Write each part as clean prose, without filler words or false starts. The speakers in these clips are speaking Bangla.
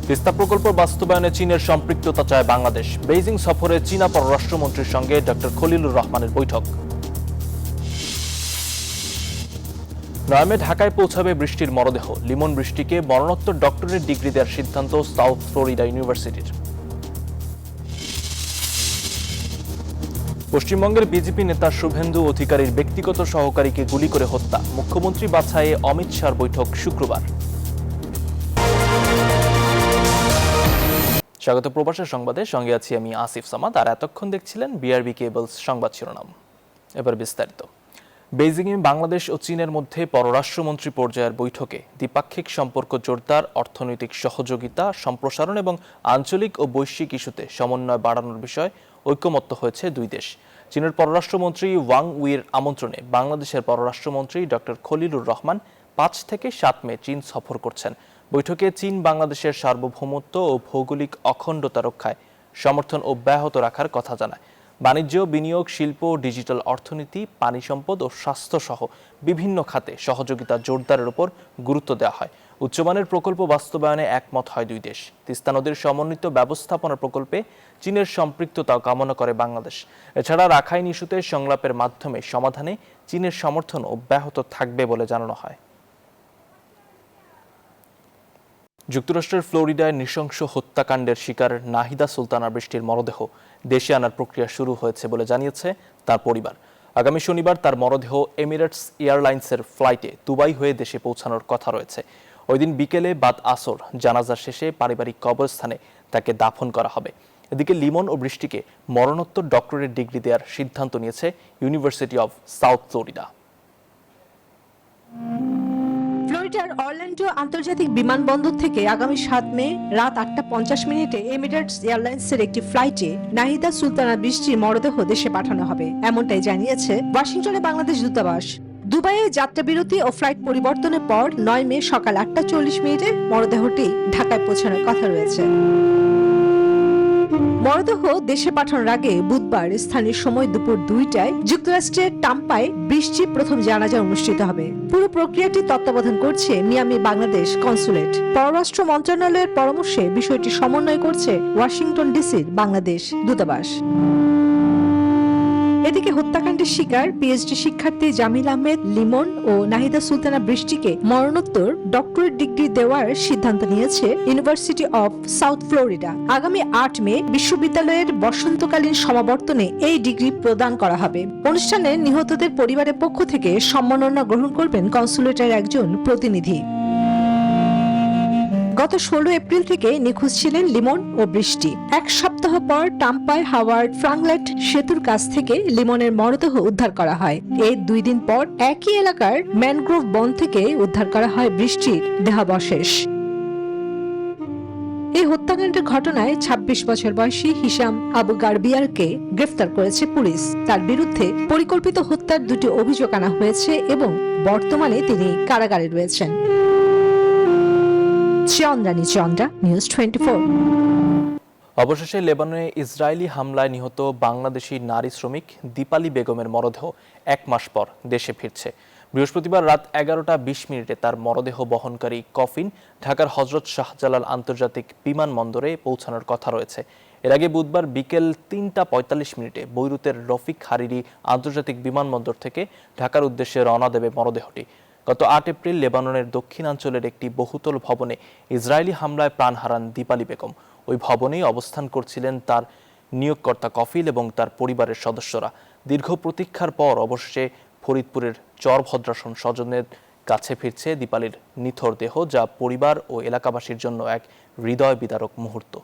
তিস্তা প্রকল্প বাস্তবায়নে চীনের সম্পৃক্ততা চায় বাংলাদেশ। বেইজিং সফরে চীনা পররাষ্ট্রমন্ত্রীর সঙ্গে ডক্টর খলিলুর রহমানের বৈঠক। নয়ামে ঢাকায় পৌঁছাবে বৃষ্টির মরদেহ। লিমন বৃষ্টিকে মরণোত্তর ডক্টরেট ডিগ্রি দেওয়ার সিদ্ধান্ত সাউথ ফ্লোরিডা ইউনিভার্সিটির। পশ্চিমবঙ্গের বিজেপি নেতা শুভেন্দু অধিকারীর ব্যক্তিগত সহকারীকে গুলি করে হত্যা। মুখ্যমন্ত্রী বাছাইয়ে অমিত শাহর বৈঠক শুক্রবার। স্বাগত প্রবাসের সংবাদে, সঙ্গে আছি আমি আসিফ সামাদ। আর এতক্ষণ দেখছিলেন বিআরবি কেবলস সংবাদ শিরোনাম। এবার বিস্তারিত। বেইজিংয়ে বাংলাদেশ ও চীনের মধ্যে পররাষ্ট্রমন্ত্রী পর্যায়ের বৈঠকে দ্বিপাক্ষিক সম্পর্ক জোরদার, অর্থনৈতিক সহযোগিতা সম্প্রসারণ এবং আঞ্চলিক ও বৈশ্বিক ইস্যুতে সমন্বয় বাড়ানোর বিষয়ে ঐকমত্য হয়েছে দুই দেশ। চীনের পররাষ্ট্রমন্ত্রী ওয়াং উইয়ের আমন্ত্রণে বাংলাদেশের পররাষ্ট্রমন্ত্রী ডক্টর খলিলুর রহমান 5 থেকে 7 মে চীন সফর করছেন। বৈঠকে চীন বাংলাদেশের সার্বভৌমত্ব ও ভৌগোলিক অখণ্ডতা রক্ষায় সমর্থন অব্যাহত রাখার কথা জানায়। বাণিজ্য, বিনিয়োগ, শিল্প, ডিজিটাল অর্থনীতি, পানি সম্পদ ও স্বাস্থ্য সহ বিভিন্ন খাতে সহযোগিতা জোরদারের উপর গুরুত্ব দেওয়া হয়। উচ্চমানের প্রকল্প বাস্তবায়নে একমত হয় দুই দেশ। তিস্তা নদীর সমন্বিত ব্যবস্থাপনা প্রকল্পে চীনের সম্পৃক্ততা কামনা করে বাংলাদেশ। এছাড়া রাখাইন ইস্যুতে সংলাপের মাধ্যমে সমাধানে চীনের সমর্থন অব্যাহত থাকবে বলে জানানো হয়। যুক্তরাষ্ট্রের ফ্লোরিডায় নৃশংস হত্যাকাণ্ডের শিকার নাহিদা সুলতানা বৃষ্টির মরদেহ দেশে আনার প্রক্রিয়া শুরু হয়েছে বলে জানিয়েছে তার পরিবার। আগামী শনিবার তার মরদেহ এমিরেটস এয়ারলাইন্সের ফ্লাইটে দুবাই হয়ে দেশে পৌঁছানোর কথা রয়েছে। ওই দিন বিকেলে বাদ আসর জানাজা শেষে পারিবারিক কবরস্থানে তাকে দাফন করা হবে। এদিকে লিমন ও বৃষ্টিকে মরণোত্তর ডক্টরেট ডিগ্রি দেওয়ার সিদ্ধান্ত নিয়েছে ইউনিভার্সিটি অব সাউথ ফ্লোরিডা। ফ্লোরিডার অরল্যান্ডো আন্তর্জাতিক বিমানবন্দর থেকে আগামী 7 মে রাত 8:50 এমিরেটস এয়ারলাইন্সের একটি ফ্লাইটে নাহিদা সুলতানা বৃষ্টির মরদেহ দেশে পাঠানো হবে, এমনটাই জানিয়েছে ওয়াশিংটনে বাংলাদেশ দূতাবাস। দুবাইয়ে যাত্রা বিরতি ও ফ্লাইট পরিবর্তনের পর 9 মে সকাল 8:40 মরদেহটি ঢাকায় পৌঁছানোর কথা রয়েছে। মরদেহ দেশে পাঠানোর আগে বুধবার স্থানীয় সময় দুপুর 2টায় যুক্তরাষ্ট্রের টাম্পায় বৃষ্টির প্রথম জানাজা অনুষ্ঠিত হবে। পুরো প্রক্রিয়াটি তত্ত্বাবধান করছে মিয়ামি বাংলাদেশ কনসুলেট। পররাষ্ট্র মন্ত্রণালয়ের পরামর্শে বিষয়টি সমন্বয় করছে ওয়াশিংটন ডিসির বাংলাদেশ দূতাবাস। এদিকে হত্যাকাণ্ডের শিকার পিএইচডি শিক্ষার্থী জামিল আহমেদ লিমন ও নাহিদা সুলতানা বৃষ্টিকে মরণোত্তর ডক্টরেট ডিগ্রি দেওয়ার সিদ্ধান্ত নিয়েছে ইউনিভার্সিটি অব সাউথ ফ্লোরিডা। আগামী 8 মে বিশ্ববিদ্যালয়ের বসন্তকালীন সমাবর্তনে এই ডিগ্রি প্রদান করা হবে। অনুষ্ঠানে নিহতদের পরিবারের পক্ষ থেকে সম্মাননা গ্রহণ করবেন কনসুলেটের একজন প্রতিনিধি। গত 16 এপ্রিল থেকে নিখোঁজ ছিলেন লিমন ও বৃষ্টি। এক সপ্তাহ পর টাম্পায় হাওয়ার্ড ফ্রাঙ্কলেট সেতুর কাছ থেকে লিমনের মরদেহ উদ্ধার করা হয়। এর 2 দিন পর একই এলাকার ম্যানগ্রোভ বন থেকে উদ্ধার করা হয় বৃষ্টির দেহাবশেষ। এই হত্যাকাণ্ডের ঘটনায় 26 বছর বয়সী হিশাম আবু গারবিয়ারকে গ্রেফতার করেছে পুলিশ। তার বিরুদ্ধে পরিকল্পিত হত্যার 2টি অভিযোগ আনা হয়েছে এবং বর্তমানে তিনি কারাগারে রয়েছেন। চন্দ্রা, নিউজ 24। অবশেষে লেবাননে ইসরায়েলি হামলায় নিহত বাংলাদেশি নারী শ্রমিক দীপালি বেগমের মরদেহ 1 মাস পর দেশে ফিরছে। বৃহস্পতিবার রাত 11:20 তার মরদেহ বহনকারী কফিন ঢাকার হযরত শাহজালাল আন্তর্জাতিক বিমানবন্দরে পৌঁছানোর কথা রয়েছে। এর আগে বুধবার বিকেল 3:45 বৈরুতের রফিক হারিরি আন্তর্জাতিক বিমানবন্দর থেকে ঢাকার উদ্দেশ্যে রওনা দেবে মরদেহটি। গত 8 এপ্রিল লেবাননের দক্ষিণাঞ্চলের একটি বহুতল ভবনে ইসরায়েলি হামলায় প্রাণ হারান দীপালি বেগম। ওই ভবনেই অবস্থান করছিলেন তার নিয়োগকর্তা কফিল এবং তার পরিবারের সদস্যরা। দীর্ঘ প্রতীক্ষার পর অবশেষে ফরিদপুরের চরভদ্রাসন স্বজনের কাছে ফিরছে দীপালির নিথর দেহ, যা পরিবার ও এলাকাবাসীর জন্য এক হৃদয় বিদারক মুহূর্ত।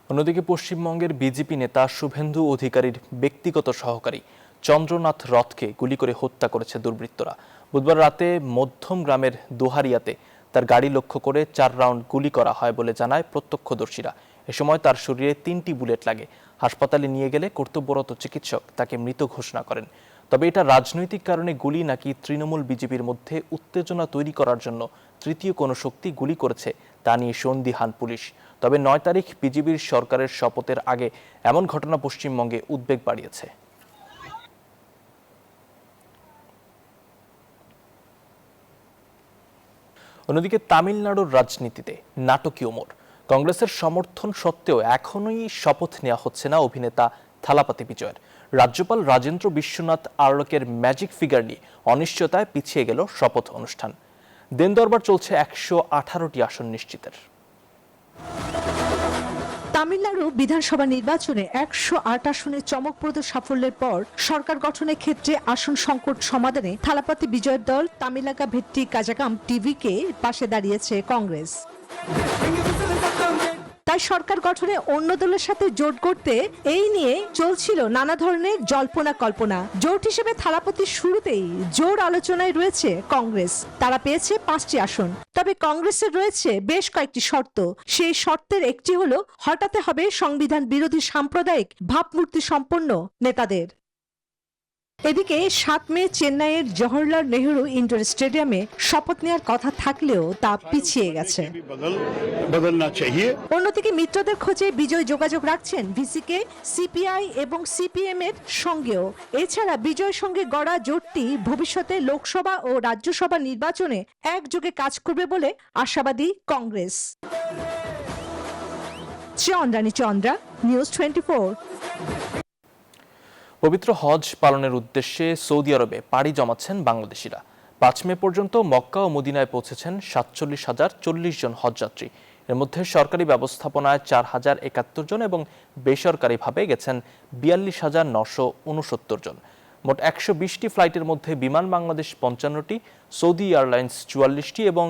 অন্যদিকে পশ্চিমবঙ্গের বিজেপি নেতা শুভেন্দু অধিকারীর ব্যক্তিগত সহকারী চন্দ্রনাথ রথকে গুলি করে হত্যা করেছে দুর্বৃত্তরা। বুধবার রাতে মধ্যম গ্রামের দোহারিয়াতে তার গাড়ি লক্ষ্য করে 4 রাউন্ড গুলি করা হয় বলে জানায় প্রত্যক্ষদর্শীরা। এ সময় তার শরীরে 3টি বুলেট লাগে। হাসপাতালে নিয়ে গেলে কর্তব্যরত চিকিৎসক তাকে মৃত ঘোষণা করেন। তবে এটা রাজনৈতিক কারণে গুলি নাকি তৃণমূল বিজেপির মধ্যে উত্তেজনা তৈরি করার জন্য তৃতীয় কোনো শক্তি গুলি করেছে তা নিয়ে সন্দিহান পুলিশ। তবে 9 তারিখ বিজেপির সরকারের শপথের আগে এমন ঘটনা পশ্চিমবঙ্গে উদ্বেগ বাড়িয়েছে। অন্যদিকে তামিলনাড়ুর রাজনীতিতে নাটকীয় মোড়। কংগ্রেসের সমর্থন সত্ত্বেও এখনই শপথ নেওয়া হচ্ছে না অভিনেতা থালাপতি বিজয়ের। রাজ্যপাল রাজেন্দ্র বিশ্বনাথ আর্লকের ম্যাজিক ফিগার নিয়ে অনিশ্চয়তায় পিছিয়ে গেল শপথ অনুষ্ঠান। দেন দরবার চলছে 118টি আসন নিশ্চিতের। তামিলনাড়ু বিধানসভা নির্বাচনে 108 আসনে চমকপ্রদ সাফল্যের পর সরকার গঠনের ক্ষেত্রে আসন সংকট সমাধানে থালাপতি বিজয়ের দল তামিলাকা ভেট্টি কাজাকাম টিভিকে পাশে দাঁড়িয়েছে কংগ্রেস। তাই সরকার গঠনে অন্য দলের সাথে জোট করতে এই নিয়ে চলছিল নানা ধরনের জল্পনা কল্পনা। জোট হিসেবে থালাপতির শুরুতেই জোর আলোচনায় রয়েছে কংগ্রেস। তারা পেয়েছে 5টি আসন। তবে কংগ্রেসের রয়েছে বেশ কয়েকটি শর্ত। সেই শর্তের একটি হলো হটাতে হবে সংবিধান বিরোধী সাম্প্রদায়িক ভাবমূর্তি সম্পন্ন নেতাদের। এদিকে 7 মে চেন্নাইয়ের জওহরলাল নেহরু ইন্ডোর স্টেডিয়ামে শপথ নেওয়ার কথা থাকলেও তা পিছিয়ে গেছে। অন্যদিকে মিত্রদের খোঁজে বিজয় যোগাযোগ রাখছেন ভিসিকে, সিপিআই এবং সিপিএম এর সঙ্গেও। এছাড়া বিজয়ের সঙ্গে গড়া জোটটি ভবিষ্যতে লোকসভা ও রাজ্যসভা নির্বাচনে একযোগে কাজ করবে বলে আশাবাদী কংগ্রেস। চন্দ্রানী চন্দ্রা, নিউজ 24। পবিত্র হজ পালনের উদ্দেশ্যে সৌদি আরবে পাড়ি জমাচ্ছেন বাংলাদেশিরা। 5 মে পর্যন্ত মক্কা ও মদিনায় পৌঁছেছেন 47,040 জন হজযাত্রী। এর মধ্যে সরকারি ব্যবস্থাপনায় 4,071 জন এবং বেসরকারিভাবে গেছেন 42,969 জন। মোট 120টি ফ্লাইটের মধ্যে বিমান বাংলাদেশ 55টি, সৌদি এয়ারলাইন্স 44টি এবং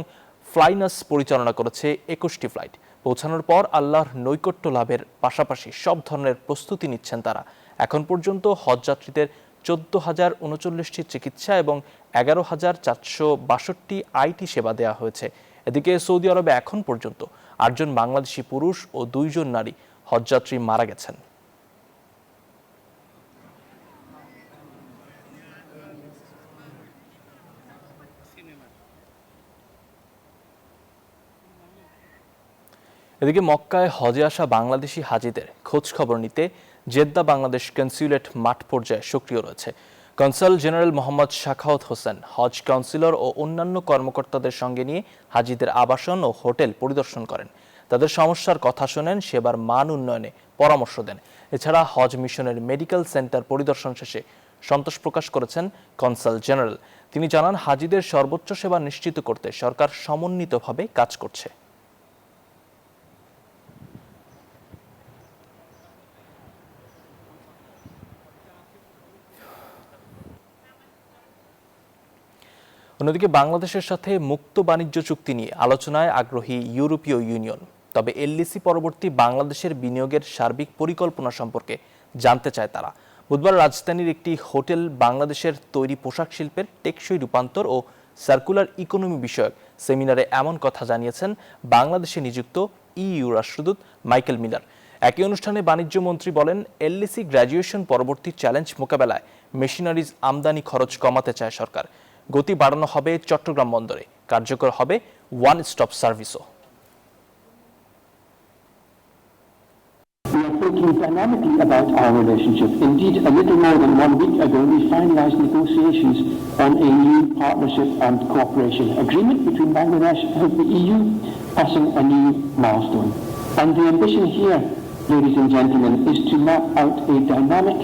ফ্লাইনাস পরিচালনা করেছে 21টি ফ্লাইট। পৌঁছানোর পর আল্লাহর নৈকট্য লাভের পাশাপাশি সব ধরনের প্রস্তুতি নিচ্ছেন তারা। এখন পর্যন্ত হজযাত্রীদের 14,039টি চিকিৎসা এবং 11,462 আইটি সেবা দেওয়া হয়েছে। এদিকে সৌদি আরবে এখন পর্যন্ত 8 জন বাংলাদেশি পুরুষ ও 2 জন নারী হজযাত্রী মারা গেছেন। এদিকে মক্কায় হজে আসা বাংলাদেশি হাজিদের খোঁজ খবর নিতে জেদ্দা বাংলাদেশ কনস্যুলেট মাঠ পর্যায়ে সক্রিয় রয়েছে। কনসাল জেনারেল মোহাম্মদ শাখাওয়াত হোসেন হজ কাউন্সিলর ও অন্যান্য কর্মকর্তাদের সঙ্গে নিয়ে হাজিদের আবাসন ও হোটেল পরিদর্শন করেন। তাদের সমস্যার কথা শোনেন, সেবার মান উন্নয়নে পরামর্শ দেন। এছাড়া হজ মিশনের মেডিকেল সেন্টার পরিদর্শন শেষে সন্তোষ প্রকাশ করেছেন কনসাল জেনারেল। তিনি জানান, হাজিদের সর্বোচ্চ সেবা নিশ্চিত করতে সরকার সমন্বিতভাবে কাজ করছে। অন্যদিকে বাংলাদেশের সাথে মুক্ত বাণিজ্য চুক্তি নিয়ে আলোচনায় আগ্রহী ইউরোপীয় ইউনিয়ন। তবে এলডিসি পরবর্তী বাংলাদেশের বিনিয়োগের সার্বিক পরিকল্পনা সম্পর্কে জানতে চায় তারা। বুধবার রাজধানীর একটি হোটেল বাংলাদেশের তৈরি পোশাক শিল্পের টেকসই রূপান্তর ও সার্কুলার ইকোনমি বিষয়ক সেমিনারে এমন কথা জানিয়েছেন বাংলাদেশে নিযুক্ত ইইউ রাষ্ট্রদূত মাইকেল মিলার। একই অনুষ্ঠানে বাণিজ্য মন্ত্রী বলেন, এলডিসি গ্র্যাজুয়েশন পরবর্তী চ্যালেঞ্জ মোকাবেলায় মেশিনারিজ আমদানি খরচ কমাতে চায় সরকার। গতি বাড়ানো হবে চট্টগ্রাম বন্দরে, কার্যকর হবে ওয়ান স্টপ সার্ভিসও। We are thinking dynamically about our relationship. Indeed, a little more than 1 week ago, we finalized negotiations on a new partnership and cooperation agreement between Bangladesh and the EU, passing a new milestone. And the ambition here, ladies and gentlemen, is to map out a dynamic,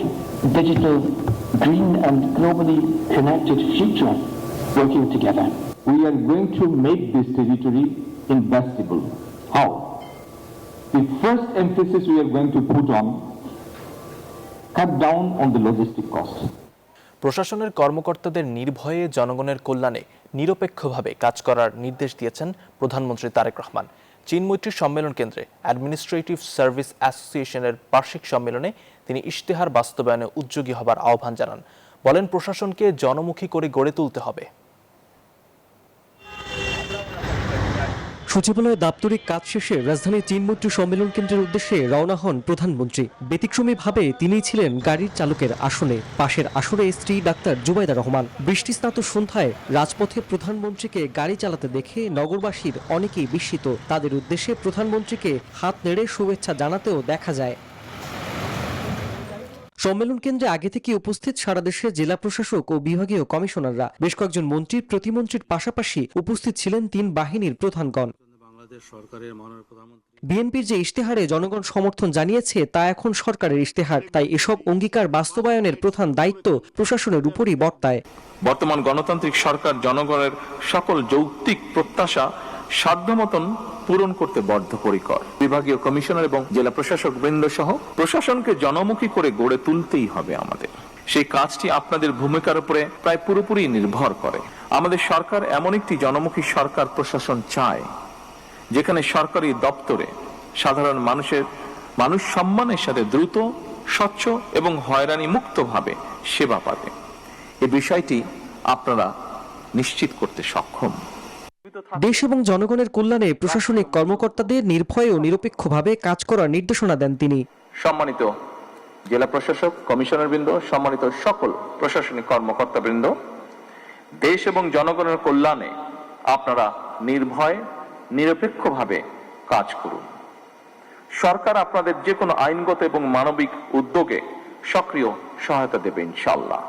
digital, green and globally connected future working together. We are going to make this territory investable. How? The first emphasis we are going to put on cut down on the logistic costs. প্রশাসনের কর্মকর্তাদের নির্ভয়ে জনগণের কল্যাণে নিরপেক্ষভাবে কাজ করার নির্দেশ দিয়েছেন প্রধানমন্ত্রী তারেক রহমান। চীন মৈত্রী সম্মেলন কেন্দ্রে অ্যাডমিনিস্ট্রেটিভ সার্ভিস অ্যাসোসিয়েশনের বার্ষিক সম্মেলনে তিনি ইশতেহার বাস্তবায়নে উদ্যোগী হবার আহ্বান জানান। বলেন, প্রশাসনকে জনমুখী করে গড়ে তুলতে হবে। সচিবালয়ে দাপ্তরিক কাজ শেষে রাজধানীর চীন মৈত্রী সম্মেলন কেন্দ্রের উদ্দেশ্যে রওনা হন প্রধানমন্ত্রী। ব্যতিক্রমীভাবে তিনিই ছিলেন গাড়ির চালকের আসনে, পাশের আসনে স্ত্রী ডাক্তার জুবাইদা রহমান। বৃষ্টিস্নাত সন্ধ্যায় রাজপথে প্রধানমন্ত্রীকে গাড়ি চালাতে দেখে নগরবাসীর অনেকেই বিস্মিত। তাদের উদ্দেশ্যে প্রধানমন্ত্রীকে হাত নেড়ে শুভেচ্ছা জানাতেও দেখা যায়। সম্মেলন কেন্দ্রে আগে থেকে উপস্থিত সারা দেশের জেলা প্রশাসক ও বিভাগীয় কমিশনাররা। বেশ কয়েকজন মন্ত্রী, প্রতিমন্ত্রীর পাশাপাশি উপস্থিত ছিলেন 3 বাহিনীর প্রধানগণ। বিএনপির যে ইশতেহারে জনগণ সমর্থন জানিয়েছে তা এখন সরকারের ইশতেহার, তাই এসব অঙ্গীকার বাস্তবায়নের প্রধান দায়িত্ব প্রশাসনের উপরই বর্তায়। বর্তমান গণতান্ত্রিক সরকার জনগণের সকল যৌক্তিক প্রত্যাশা সাধ্যমতন পূরণ করতে বদ্ধপরিকর। বিভাগীয় কমিশনার এবং জেলা প্রশাসক বৃন্দ সহ প্রশাসনকে জনমুখী করে গড়ে তুলতেই হবে আমাদের। সেই কাজটি আপনাদের ভূমিকার উপরে প্রায় পুরোপুরি নির্ভর করে। আমাদের সরকার এমন একটি জনমুখী সরকার প্রশাসন চায়, যেখানে সরকারি দপ্তরে সাধারণ মানুষ সম্মানের সাথে দ্রুত, স্বচ্ছ এবং হয়রানি মুক্তভাবে সেবা পাবে। এই বিষয়টি আপনারা নিশ্চিত করতে সক্ষম। দেশ এবং জনগণের কল্যাণে প্রশাসনিক কর্মকর্তাদের নির্ভয়ে ও নিরপেক্ষভাবে কাজ করার নির্দেশনা দেন তিনি। সম্মানিত জেলা প্রশাসক, কমিশনারবৃন্দ, সম্মানিত সকল প্রশাসনিক কর্মকর্তাবৃন্দ, দেশ এবং জনগণের কল্যাণে আপনারা নির্ভয়, নিরপেক্ষভাবে কাজ করুন। সরকার আপনাদের যে কোনো আইনগত এবং মানবিক উদ্যোগে সক্রিয় সহায়তা দেবে ইনশাআল্লাহ।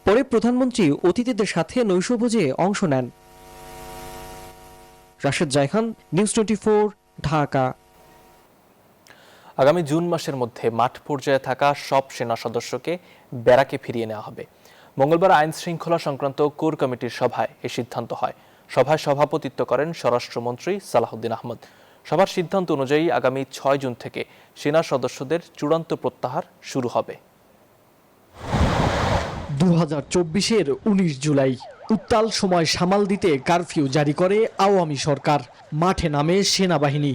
পরে প্রধানমন্ত্রী অতিথিদের সাথে নৈশভোজে অংশ নেন। রাশেদ জায়খান, নিউজ 24, ঢাকা। আগামী জুন মাসের মধ্যে মাঠ পর্যায়ে থাকা সব সেনা সদস্যকে ব্যারাকে ফিরিয়ে নেওয়া হবে। মঙ্গলবার আইন শৃঙ্খলা সংক্রান্ত কোর কমিটির সভায় এ সিদ্ধান্ত হয়। সভায় সভাপতিত্ব করেন স্বরাষ্ট্রমন্ত্রী সালাহউদ্দিন আহমদ। সভার সিদ্ধান্ত অনুযায়ী আগামী 6 জুন থেকে সেনা সদস্যদের চূড়ান্ত প্রত্যাহার শুরু হবে। 2024-এর 19 জুলাই উত্তাল সময় সামাল দিতে কারফিউ জারি করে আওয়ামী সরকার। মাঠে নামে সেনাবাহিনী।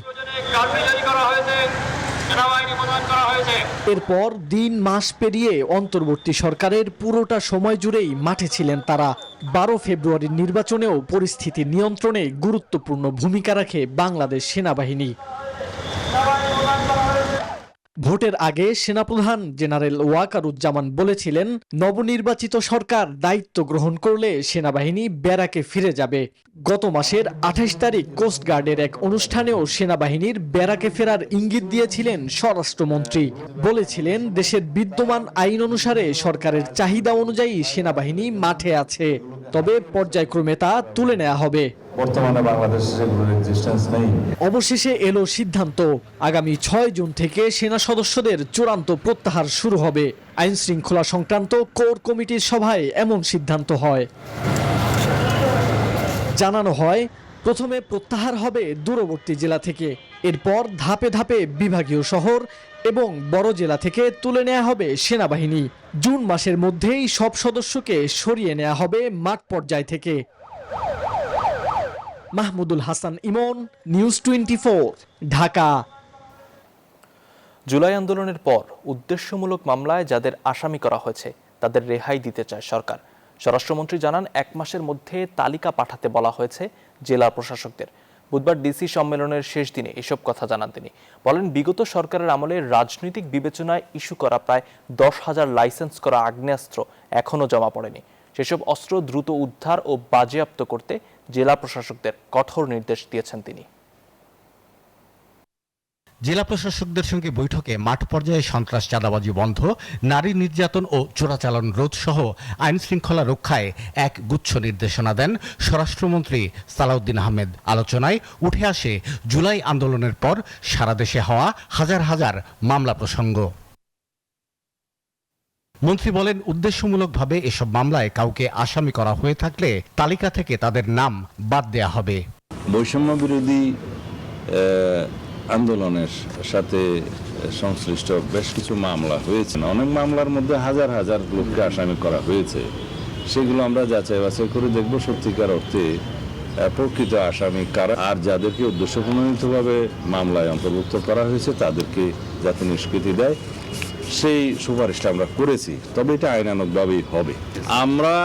এরপর দিন মাস পেরিয়ে অন্তর্বর্তী সরকারের পুরোটা সময় জুড়েই মাঠে ছিলেন তারা। 12 ফেব্রুয়ারির নির্বাচনেও পরিস্থিতি নিয়ন্ত্রণে গুরুত্বপূর্ণ ভূমিকা রাখে বাংলাদেশ সেনাবাহিনী। ভোটের আগে সেনাপ্রধান জেনারেল ওয়াকারুজ্জামান বলেছিলেন, নবনির্বাচিত সরকার দায়িত্ব গ্রহণ করলে সেনাবাহিনী ব্যারাকে ফিরে যাবে। গত মাসের 28 তারিখ কোস্টগার্ডের এক অনুষ্ঠানেও সেনাবাহিনীর ব্যারাকে ফেরার ইঙ্গিত দিয়েছিলেন স্বরাষ্ট্রমন্ত্রী। বলেছিলেন, দেশের বিদ্যমান আইন অনুসারে সরকারের চাহিদা অনুযায়ী সেনাবাহিনী মাঠে আছে, তবে পর্যায়ক্রমে তা তুলে নেওয়া হবে। বর্তমানে বাংলাদেশে সেগুলোর এক্সিস্টেন্স নেই। অবশেষে এলো সিদ্ধান্ত, আগামী 6 জুন থেকে সেনা সদস্যদের চূড়ান্ত প্রত্যাহার শুরু হবে। আইন শৃঙ্খলা সংক্রান্ত কোর কমিটির সভায় এমন সিদ্ধান্ত হয়। জানানো হয়, প্রথমে প্রত্যাহার হবে দূরবর্তী জেলা থেকে, এরপর ধাপে ধাপে বিভাগীয় শহর এবং বড় জেলা থেকে তুলে নেওয়া হবে সেনাবাহিনী। জুন মাসের মধ্যেই সব সদস্যকে সরিয়ে নেওয়া হবে মাঠ পর্যায় থেকে। মাহমুদুল হাসান ইমন, নিউজ 24, ঢাকা। জুলাই আন্দোলনের পর উদ্দেশ্যমূলক মামলায় যাদের আসামি করা হয়েছে তাদের রেহাই দিতে চায় সরকার। স্বরাষ্ট্রমন্ত্রী জানান, 1 মাসের মধ্যে তালিকা পাঠাতে বলা হয়েছে জেলা প্রশাসকদের। বুধবার ডিসি সম্মেলনের শেষ দিনে এসব কথা জানান তিনি। বলেন, বিগত সরকারের আমলে রাজনৈতিক বিবেচনায় ইস্যু করা প্রায় 10,000 লাইসেন্স করা আগ্নেয়াস্ত্র এখনও জমা পড়েনি। সেসব অস্ত্র দ্রুত উদ্ধার ও বাজেয়াপ্ত করতে জেলা প্রশাসকদের কঠোর নির্দেশ দিয়েছেন তিনি। জেলা প্রশাসকদের সঙ্গে বৈঠকে মাঠ পর্যায়ে সন্ত্রাস, চাঁদাবাজি বন্ধ, নারী নির্যাতন ও চোরাচালান রোধ সহ আইন শৃঙ্খলা রক্ষায় এক গুচ্ছ নির্দেশনা দেন স্বরাষ্ট্রমন্ত্রী সালাউদ্দিন আহমেদ। আলোচনায় উঠে আসে জুলাই আন্দোলনের পর সারা দেশে হওয়া হাজার হাজার মামলা প্রসঙ্গ। মন্ত্রী বলেন, উদ্দেশ্যমূলকভাবে এসব মামলায় কাউকে আসামি করা হয়ে থাকলে তালিকা থেকে তাদের নাম বাদ দেয়া হবে। বৈষম্য বিরোধী আন্দোলনের সাথে সংশ্লিষ্ট বেশ কিছু মামলা হয়েছে। অনেক মামলার মধ্যে হাজার হাজার লোককে আসামি করা হয়েছে। সেগুলো আমরা যাচাই বাছাই করে দেখব সত্যিকার অর্থে প্রকৃত আসামি কারা, আর যাদেরকে উদ্দেশ্যপ্রণোদিতভাবে মামলায় অন্তর্ভুক্ত করা হয়েছে তাদেরকে যাতে নিষ্কৃতি দেয় সেই সুপারিশটা আমরা করেছি। তবে এটা আইনানুগভাবেই হবে। আমরা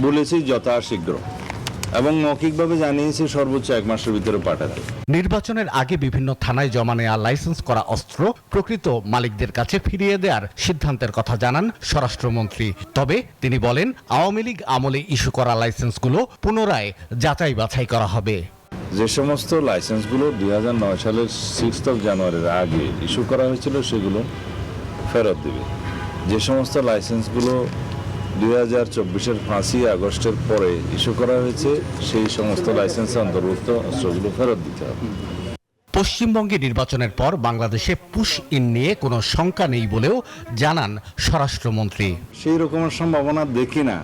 বলেছি যথাশীঘ্র এবং মৌখিকভাবে জানিয়েছি সর্বোচ্চ 1 মাসের ভিতরে পাঠাতে। নির্বাচনের আগে বিভিন্ন থানায় জমা নেওয়া লাইসেন্স করা অস্ত্র প্রকৃত মালিকদের কাছে ফিরিয়ে দেওয়ার সিদ্ধান্তের কথা জানান স্বরাষ্ট্রমন্ত্রী। তবে তিনি বলেন, আওয়ামী লীগ আমলে ইস্যু করা লাইসেন্সগুলো পুনরায় যাচাই বাছাই করা হবে। যে সমস্ত লাইসেন্সগুলো 2009 সালের 6 জানুয়ারির আগে ইস্যু করা হয়েছিল সেগুলো ফেরত দিবে। যে সমস্ত লাইসেন্সগুলো 2024-এর 5ই আগস্টের পরে ইস্যু করা হয়েছে সেই সমস্ত লাইসেন্সে অন্তর্ভুক্ত অস্ত্রগুলো ফেরত দিতে হবে। পশ্চিমবঙ্গে নির্বাচনের পর বাংলাদেশে পুশ ইন নিয়ে কোনো শঙ্কা নেই বলেও জানান স্বরাষ্ট্রমন্ত্রী। সেই রকমের সম্ভাবনা দেখি না,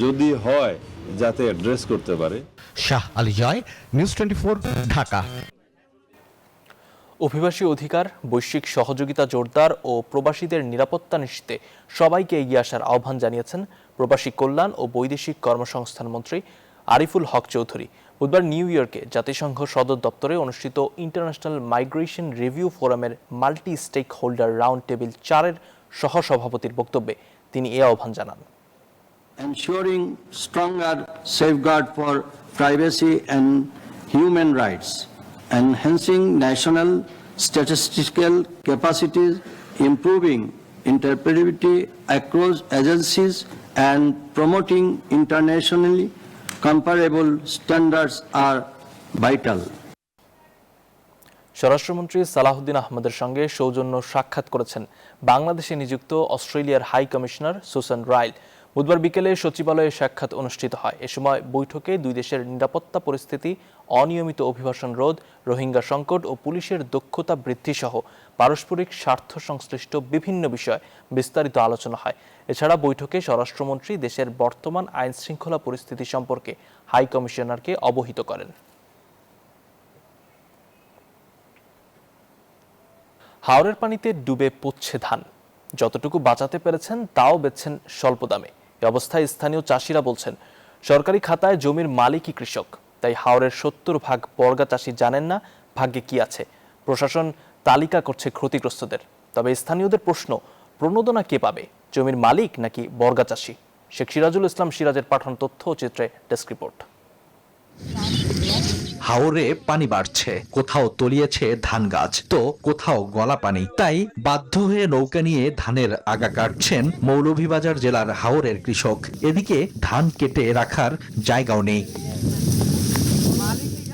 যদি হয় যাতে অ্যাড্রেস করতে পারে। শাহ আলী জয়, নিউজ 24, ঢাকা। অভিবাসী অধিকার, বৈশ্বিক সহযোগিতা জোরদার ও প্রবাসীদের নিরাপত্তা নিশ্চিতে সবাইকে এগিয়ে আসার আহ্বান জানিয়েছেন প্রবাসী কল্যাণ ও বৈদেশিক কর্মসংস্থান মন্ত্রী আরিফুল হক চৌধুরী। বুধবার নিউ ইয়র্কে জাতিসংঘ সদর দপ্তরে অনুষ্ঠিত ইন্টারন্যাশনাল মাইগ্রেশন রিভিউ ফোরামের multi stakeholder round table 4-এর সহসভাপতির বক্তব্যে তিনি এ আহ্বান জানান। Ensuring stronger safeguard for privacy and human rights, enhancing national statistical capacities, improving interoperability across agencies, and promoting internationally comparable standards are vital. স্বরাষ্ট্রমন্ত্রী সালাহুদ্দিন আহমদের সঙ্গে সৌজন্য সাক্ষাৎ করেছেন বাংলাদেশে নিযুক্ত অস্ট্রেলিয়ার হাই কমিশনার সুসান রাইল। বুধবার বিকেলে সচিবালয়ে সাক্ষাৎ অনুষ্ঠিত হয়। এ সময় বৈঠকে দুই দেশের নিরাপত্তা পরিস্থিতি, অনিয়মিত অভিবাসন রোধ, রোহিঙ্গা সংকট ও পুলিশের দক্ষতা বৃদ্ধি সহ পারস্পরিক স্বার্থ সংশ্লিষ্ট বিভিন্ন বিষয় বিস্তারিত আলোচনা হয়। এছাড়া বৈঠকে স্বরাষ্ট্রমন্ত্রী দেশের বর্তমান আইন শৃঙ্খলা পরিস্থিতি সম্পর্কে হাই কমিশনারকে অবহিত করেন। হাওরের পানিতে ডুবে পড়ছে ধান, যতটুকু বাঁচাতে পেরেছেন তাও বেচছেন স্বল্প দামে। এ অবস্থায় স্থানীয় চাষিরা বলছেন, সরকারি খাতায় জমির মালিকই কৃষক, তাই হাওরের 70% বর্গা চাষি জানেন না ভাগ্যে কি আছে। প্রশাসন তালিকা করছে ক্ষতিগ্রস্তদের। তবে স্থানীয়দের প্রশ্ন, প্রণোদনা কে পাবে, জমির মালিক নাকি বর্গা চাষি? শেখ সিরাজুল ইসলাম সিরাজের পাঠানো তথ্য ও চিত্রে ডেস্ক রিপোর্ট। হাওরে পানি বাড়ছে, কোথাও তলিয়েছে ধান গাছ, তো কোথাও গলা পানি। তাই বাধ্য হয়ে নৌকা নিয়ে ধানের আগা কাটছেন মৌলভীবাজার জেলার হাওরের কৃষক। এদিকে ধান কেটে রাখার জায়গাও নেই।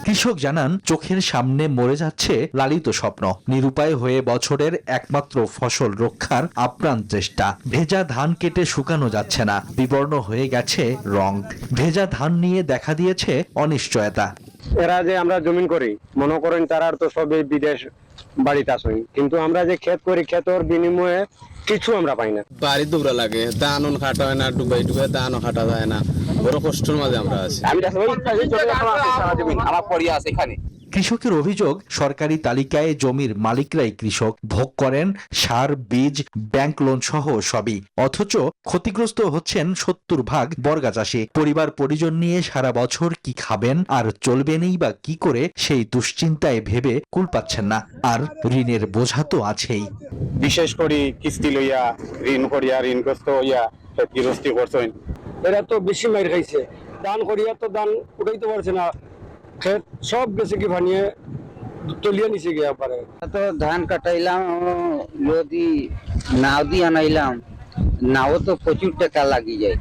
কৃষক জানান, চোখের সামনে মরে যাচ্ছে লালিত স্বপ্ন। নিরুপায় হয়ে বছরের একমাত্র ফসল রক্ষার আপ্রাণ চেষ্টা। ভেজা ধান কেটে শুকানো যাচ্ছে না, বিবর্ণ হয়ে গেছে রং। ভেজা ধান নিয়ে দেখা দিয়েছে অনিশ্চয়তা। এরা যে আমরা জমিন করি, মনে করেন তারা তো সবই বিদেশ বাড়িতে আসেন, কিন্তু আমরা যে ক্ষেত করি, ক্ষেতের বিনিময়ে কিছু আমরা পাই না। বাড়ি দুবরা লাগে, ধানও কাটা হয় না, ডুবাই ডুবাই ধানও কাটা যায় না, বড় কষ্টের মাঝে আমরা আছি। কৃষকের অভিযোগ, সরকারি তালিকায় জমির মালিকরাই কৃষক, ভোগ করেন সার, বীজ, ব্যাংক লোন সহ সবই। অথচ ক্ষতিগ্রস্ত হচ্ছেন 70% বর্গা চাষী। পরিবার পরিজন নিয়ে সারা বছর কি খাবেন আর চলবেনই বা কি করে, সেই দুশ্চিন্তায় ভেবে কুল পাচ্ছেন না। আর ঋণের বোঝা তো আছেই। বিশেষ করে কিস্তি লইয়া, ঋণ করিয়া, ঋণগ্রস্ত হইয়া গৃহস্থী করছেন। এরা তো বেশি মাইর খাইছে, দান করিয়া তো দান উঠাইতে পারছে না, ক্ষেত সব গেছে কি ভানিয়ে তলিয়ে নিচে গিয়া পারে। তো ধান কাটাইলাম, যদি নাও দিয়ে আনাইলাম, নাও তো প্রচুর টাকা লাগি যায়।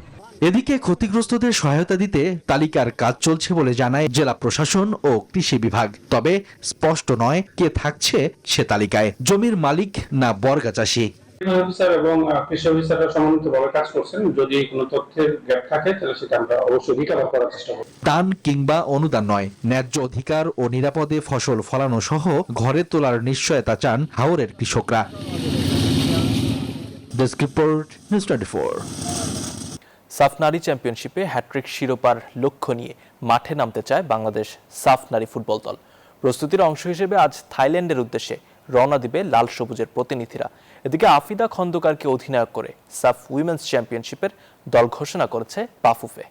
এদিকে ক্ষতিগ্রস্তদের সহায়তা দিতে তালিকার কাজ চলছে বলে জানায় জেলা প্রশাসন ও কৃষি বিভাগ। তবে স্পষ্ট নয় কে থাকছে সে তালিকায়, জমির মালিক না বর্গা চাষী। অফিসার এবং কৃষি অফিসাররা সমন্বিতভাবে কাজ করছেন। যদি কোনো তথ্যের গ্যাপ থাকে তাহলে সেটা আমরা অবশ্যই রিকভার করার চেষ্টা করব। দান কিংবা অনুদান নয়, ন্যায্য অধিকার ও নিরাপদে ফসল ফলানো সহ ঘরে তোলার নিশ্চয়তা চান হাওরের কৃষকরা। Desk report, news 24। সাফ নারী চ্যাম্পিয়নশিপে হ্যাট্রিক শিরোপার লক্ষ্য নিয়ে মাঠে নামতে চায় বাংলাদেশ সাফ নারী ফুটবল দল। প্রস্তুতির অংশ হিসেবে আজ থাইল্যান্ডের উদ্দেশ্যে রওনা দিবে লাল সবুজের প্রতিনিধিরা। এদিকে আফিদা খন্দকারকে অধিনায়ক করে সাফ উইমেন্স চ্যাম্পিয়নশিপের দল ঘোষণা করেছে বাফুফে।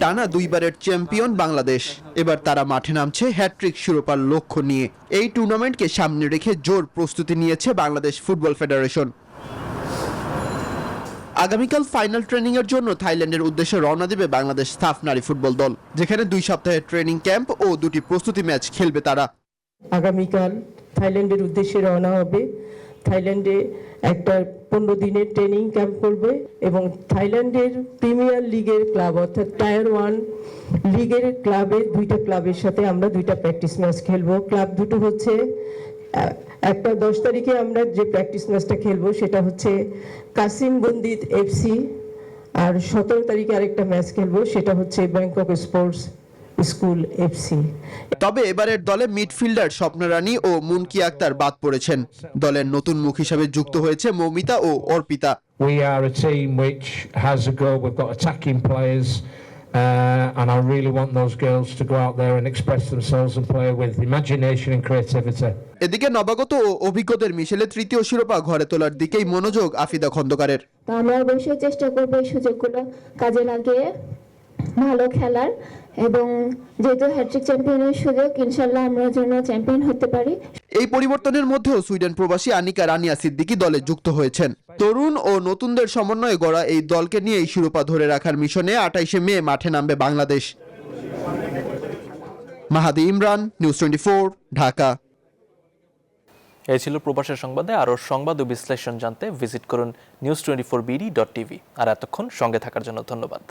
টানা 2বারের চ্যাম্পিয়ন বাংলাদেশ, এবার তারা মাঠে নামছে হ্যাট্রিক শিরোপার লক্ষ্য নিয়ে। এই টুর্নামেন্টকে সামনে রেখে জোর প্রস্তুতি নিয়েছে বাংলাদেশ ফুটবল ফেডারেশন। আগামীকাল ফাইনাল ট্রেনিং এর জন্য থাইল্যান্ডের উদ্দেশ্যে রওনা দেবে বাংলাদেশ সাফ নারী ফুটবল দল, যেখানে 2 সপ্তাহের ট্রেনিং ক্যাম্প ও 2টি প্রস্তুতি ম্যাচ খেলবে তারা। আগামীকাল থাইল্যান্ডের উদ্দেশ্যে রওনা হবে। থাইল্যান্ডে একটা 15 দিনের ট্রেনিং ক্যাম্প করবে এবং থাইল্যান্ডের প্রিমিয়ার লিগের ক্লাব অর্থাৎ টায়ার 1 লিগের ক্লাবের 2টা ক্লাবের সাথে আমরা 2টা প্র্যাকটিস ম্যাচ খেলবো। ক্লাব দুটো হচ্ছে একটা 10 তারিখে আমরা যে প্র্যাকটিস ম্যাচটা খেলবো সেটা হচ্ছে কাসিম গন্দিত এফসি, আর 17 তারিখে আরেকটা ম্যাচ খেলবো সেটা হচ্ছে ব্যাংকক স্পোর্টস স্কুল এফসি। তবে এবারের দলে মিডফিল্ডার স্বপ্নরানী ও মুনকি আক্তার বাদ পড়েছেন। দলের নতুন মুখ হিসেবে যুক্ত হয়েছে মৌমিতা ও Arpita. We are a team which has a goal. We've got attacking players, and I really want those girls to go out there and express themselves and play with imagination and creativity. এদিকে নবাগত ও অভিজ্ঞদের মিশেলে তৃতীয় শিরোপা ঘরে তোলার দিকেই মনোযোগ আফিদা খন্দকারের। আমরা অবশ্যই চেষ্টা করব এই সুযোগগুলো কাজে লাগিয়ে ভালো খেলার, এবং যেহেতু হ্যাট্রিক চ্যাম্পিয়নের সুযোগ, ইনশাল্লাহ আমরা যেন চ্যাম্পিয়ন হতে পারি। এই পরিবর্তনের মধ্যেও সুইডেন প্রবাসী আনিকা রানিয়া সিদ্দিকী দলে যুক্ত হয়েছেন। তরুণ ও নতুনদের সমন্বয়ে গড়া এই দলকে নিয়ে এই শিরোপা ধরে রাখার মিশনে 28শে মে মাঠে নামবে বাংলাদেশ। মাহাদি ইমরান, নিউজ 24, ঢাকা। এই ছিল প্রবাসের সংবাদে। আরও সংবাদ ও বিশ্লেষণ জানতে ভিজিট করুন news24bd.tv। আর এতক্ষণ সঙ্গে থাকার জন্য ধন্যবাদ।